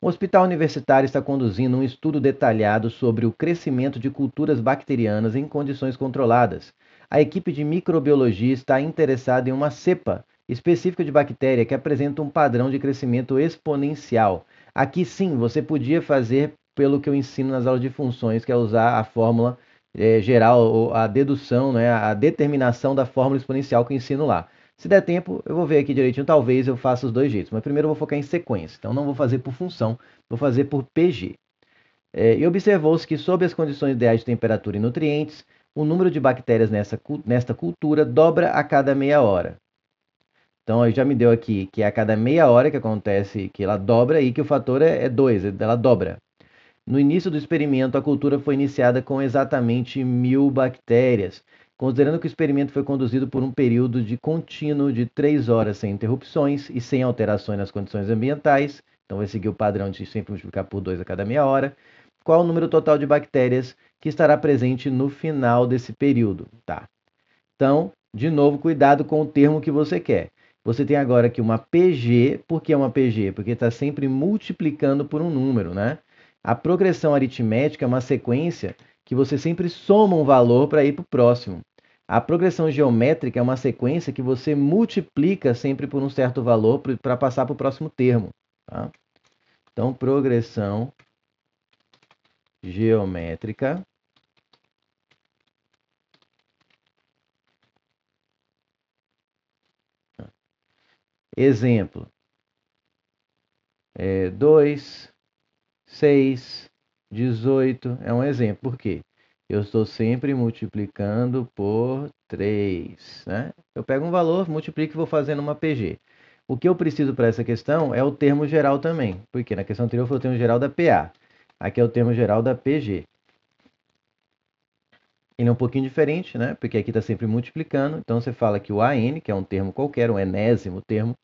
O hospital universitário está conduzindo um estudo detalhado sobre o crescimento de culturas bacterianas em condições controladas. A equipe de microbiologia está interessada em uma cepa específica de bactéria que apresenta um padrão de crescimento exponencial. Aqui sim, você podia fazer pelo que eu ensino nas aulas de funções, que é usar a fórmula geral, ou a dedução, né, a determinação da fórmula exponencial que eu ensino lá. Se der tempo, eu vou ver aqui direitinho, talvez eu faça os dois jeitos, mas primeiro eu vou focar em sequência, então não vou fazer por função, vou fazer por PG. E observou-se que, sob as condições ideais de temperatura e nutrientes, o número de bactérias nesta cultura dobra a cada meia hora. Então, já me deu aqui que é a cada meia hora que acontece, que ela dobra e que o fator é 2, ela dobra. No início do experimento, a cultura foi iniciada com exatamente 1.000 bactérias, considerando que o experimento foi conduzido por um período de contínuo de 3 horas sem interrupções e sem alterações nas condições ambientais. Então, vai seguir o padrão de sempre multiplicar por 2 a cada meia hora. Qual o número total de bactérias que estará presente no final desse período? Tá. Então, de novo, cuidado com o termo que você quer. Você tem agora aqui uma PG. Por que uma PG? Porque está sempre multiplicando por um número, né? A progressão aritmética é uma sequência que você sempre soma um valor para ir para o próximo. A progressão geométrica é uma sequência que você multiplica sempre por um certo valor para passar para o próximo termo. Tá? Então, progressão geométrica. Exemplo: 2, 6, 18 é um exemplo. Por quê? Eu estou sempre multiplicando por 3, né? Eu pego um valor, multiplico e vou fazendo uma PG. O que eu preciso para essa questão é o termo geral também, porque na questão anterior foi o termo geral da PA. Aqui é o termo geral da PG. Ele é um pouquinho diferente, né? Porque aqui está sempre multiplicando. Então você fala que o AN, que é um termo qualquer, um enésimo termo,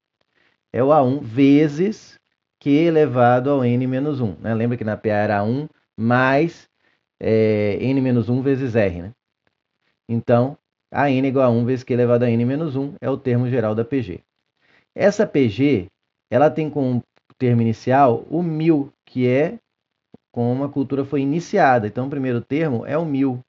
é o A1 vezes Q elevado ao N menos 1. Né? Lembra que na PA era 1 mais N menos 1 vezes R. Né? Então, AN é igual a 1 vezes Q elevado a N menos 1 é o termo geral da PG. Essa PG, ela tem como termo inicial o 1.000, que é como a cultura foi iniciada. Então, o primeiro termo é o 1.000.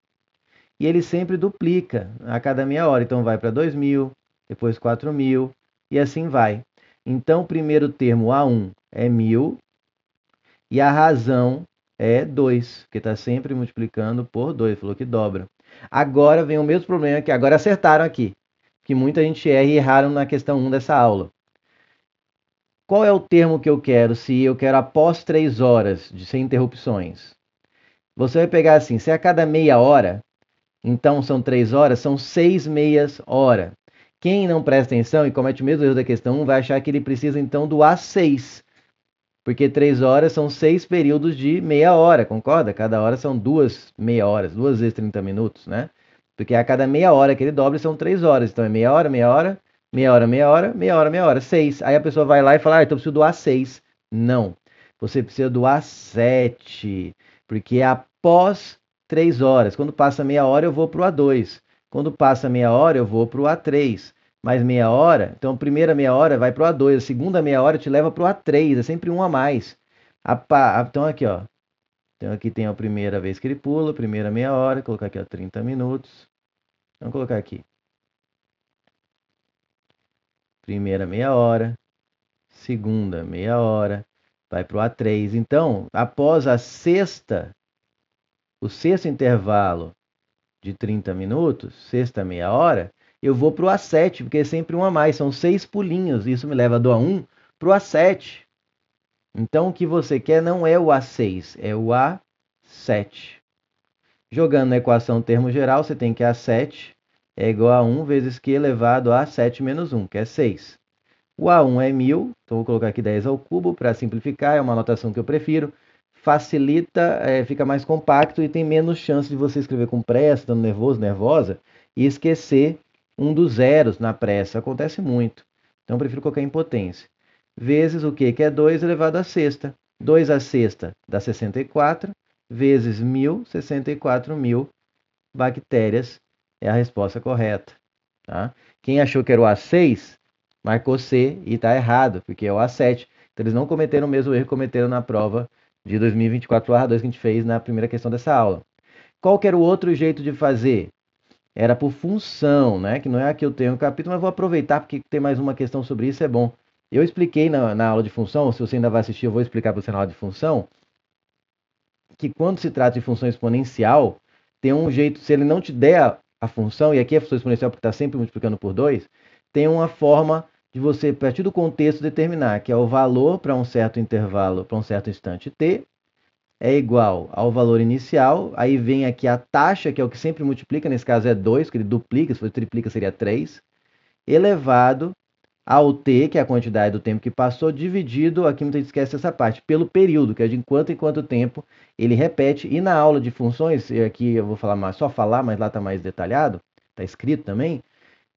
E ele sempre duplica a cada meia hora. Então, vai para 2.000, depois 4.000 e assim vai. Então, o primeiro termo, A1, é 1.000 e a razão é 2, porque está sempre multiplicando por 2, falou que dobra. Agora vem o mesmo problema que agora acertaram aqui, que muita gente erra e erraram na questão 1 dessa aula. Qual é o termo que eu quero se eu quero após 3 horas, sem interrupções? Você vai pegar assim, se a cada meia hora, então são 3 horas, são 6 meias hora. Quem não presta atenção e comete o mesmo erro da questão 1 vai achar que ele precisa então do A6, porque 3 horas são 6 períodos de meia hora, concorda? Cada hora são 2 meia horas, 2 vezes 30 minutos, né? Porque a cada meia hora que ele dobra são 3 horas, então é meia hora, meia hora, meia hora, meia hora, meia hora, meia hora, 6. Aí a pessoa vai lá e fala, então eu preciso do A6. Não, você precisa do A7, porque é após 3 horas. Quando passa meia hora, eu vou para o A2. Quando passa meia hora, eu vou para o A3. Mais meia hora, então a primeira meia hora vai para o A2, a segunda meia hora te leva para o A3, é sempre um a mais. Então aqui, ó. Então aqui tem a primeira vez que ele pula, primeira meia hora, vou colocar aqui, ó, 30 minutos. Vamos colocar aqui. Primeira meia hora, segunda meia hora, vai para o A3. Então, após o sexto intervalo de 30 minutos, sexta meia hora, eu vou para o A7, porque é sempre um a mais, são 6 pulinhos, isso me leva do A1 para o A7. Então, o que você quer não é o A6, é o A7. Jogando na equação termo geral, você tem que A7 é igual a 1 vezes Q elevado a 7 menos 1, que é 6. O A1 é 1.000, então vou colocar aqui 10 ao cubo para simplificar, é uma anotação que eu prefiro. Facilita, fica mais compacto e tem menos chance de você escrever com pressa, estando nervoso, nervosa, e esquecer um dos zeros na pressa. Acontece muito. Então eu prefiro colocar em potência. Vezes o quê? Que é 2 elevado à sexta. 2 à sexta dá 64, vezes 1.000, 64.000 bactérias é a resposta correta. Tá? Quem achou que era o A6, marcou C e está errado, porque é o A7. Então eles não cometeram o mesmo erro que cometeram na prova de 2024/2 que a gente fez na primeira questão dessa aula. Qual que era o outro jeito de fazer? Era por função, né? Que não é aqui eu tenho um capítulo, mas vou aproveitar porque tem mais uma questão sobre isso, é bom. Eu expliquei na aula de função, se você ainda vai assistir, eu vou explicar para você na aula de função, que quando se trata de função exponencial, tem um jeito, se ele não te der a função, e aqui é função exponencial porque está sempre multiplicando por 2, tem uma forma de você, a partir do contexto, determinar que é o valor para um certo intervalo, para um certo instante t, é igual ao valor inicial, aí vem aqui a taxa, que é o que sempre multiplica, nesse caso é 2, que ele duplica, se for triplica seria 3, elevado ao t, que é a quantidade do tempo que passou, dividido, aqui muita gente esquece essa parte, pelo período, que é de enquanto em quanto tempo ele repete. E na aula de funções, aqui eu vou falar mais, só falar, mas lá está mais detalhado, está escrito também,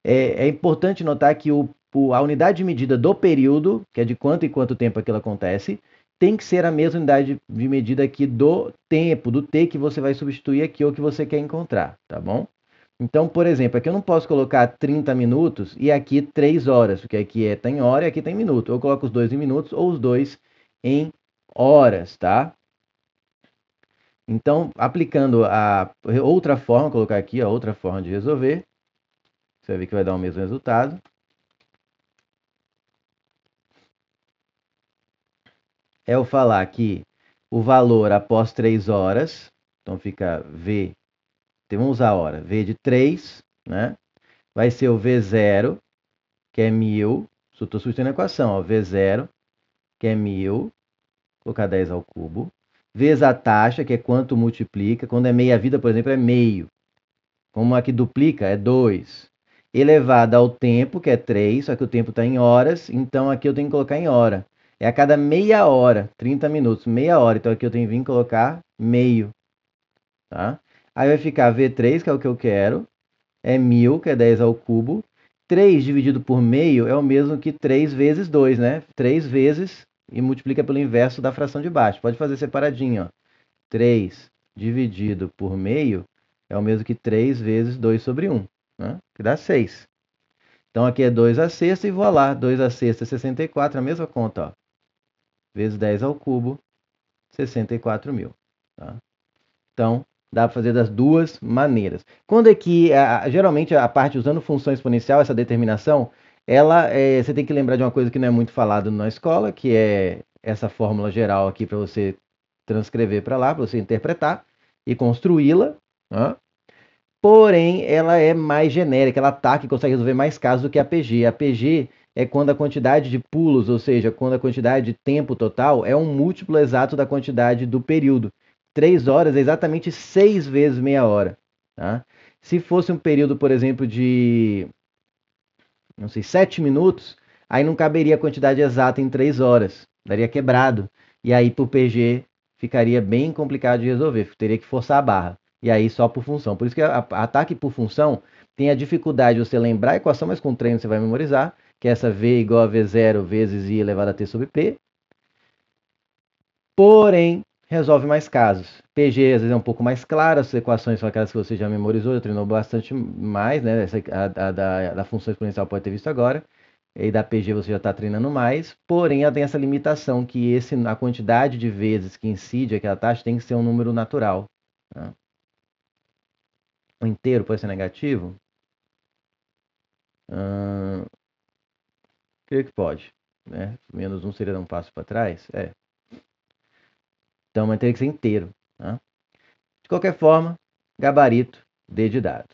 é importante notar que a unidade de medida do período, que é de quanto em quanto tempo aquilo acontece, tem que ser a mesma unidade de medida aqui do tempo, do t que você vai substituir aqui ou que você quer encontrar, tá bom? Então, por exemplo, aqui eu não posso colocar 30 minutos e aqui 3 horas, porque aqui tá em hora e aqui tem minuto. Eu coloco os dois em minutos ou os dois em horas, tá? Então, aplicando a outra forma, colocar aqui a outra forma de resolver, você vai ver que vai dar o mesmo resultado. É eu falar que o valor após 3 horas, então fica V, vamos usar a hora, V de 3, né? Vai ser o V0, que é 1000, estou substituindo a equação, ó, V0, que é 1000, colocar 10 ao cubo, vezes a taxa, que é quanto multiplica, quando é meia vida, por exemplo, é meio, como aqui duplica, é 2, elevado ao tempo, que é 3, só que o tempo está em horas, então aqui eu tenho que colocar em hora. É a cada meia hora, 30 minutos, meia hora, então aqui eu tenho que vir colocar meio, tá? Aí vai ficar V3, que é o que eu quero, é 1000, que é 10 ao cubo, 3 dividido por meio é o mesmo que 3 vezes 2, né? 3 vezes e multiplica pelo inverso da fração de baixo. Pode fazer separadinho, ó. 3 dividido por meio é o mesmo que 3 vezes 2 sobre 1, né? Que dá 6. Então aqui é 2 a sexta e vou lá. 2 a sexta é 64, a mesma conta, ó. Vezes 10 ao cubo, 64.000. Tá? Então, dá para fazer das duas maneiras. Quando é que, geralmente, a parte usando função exponencial, essa determinação, você tem que lembrar de uma coisa que não é muito falado na escola, que é essa fórmula geral aqui para você transcrever para lá, para você interpretar e construí-la. Né? Porém, ela é mais genérica, ela ataca e consegue resolver mais casos do que a PG. A PG é quando a quantidade de pulos, ou seja, quando a quantidade de tempo total é um múltiplo exato da quantidade do período. 3 horas é exatamente 6 vezes meia hora. Tá? Se fosse um período, por exemplo, de, não sei, 7 minutos, aí não caberia a quantidade exata em 3 horas. Daria quebrado. E aí, por PG, ficaria bem complicado de resolver. Teria que forçar a barra. E aí, só por função. Por isso que ataque por função tem a dificuldade de você lembrar a equação, mas com treino você vai memorizar, que é essa V igual a V0 vezes I elevado a T sobre P. Porém, resolve mais casos. PG às vezes é um pouco mais claro, as equações são aquelas que você já memorizou, já treinou bastante mais, né? Da função exponencial pode ter visto agora. E da PG você já está treinando mais, porém ela tem essa limitação que a quantidade de vezes que incide aquela taxa tem que ser um número natural. Né? O inteiro pode ser negativo? Creio que pode. Né? Menos um seria dar um passo para trás? É. Então, mas teria que ser inteiro. Né? De qualquer forma, gabarito D de dado.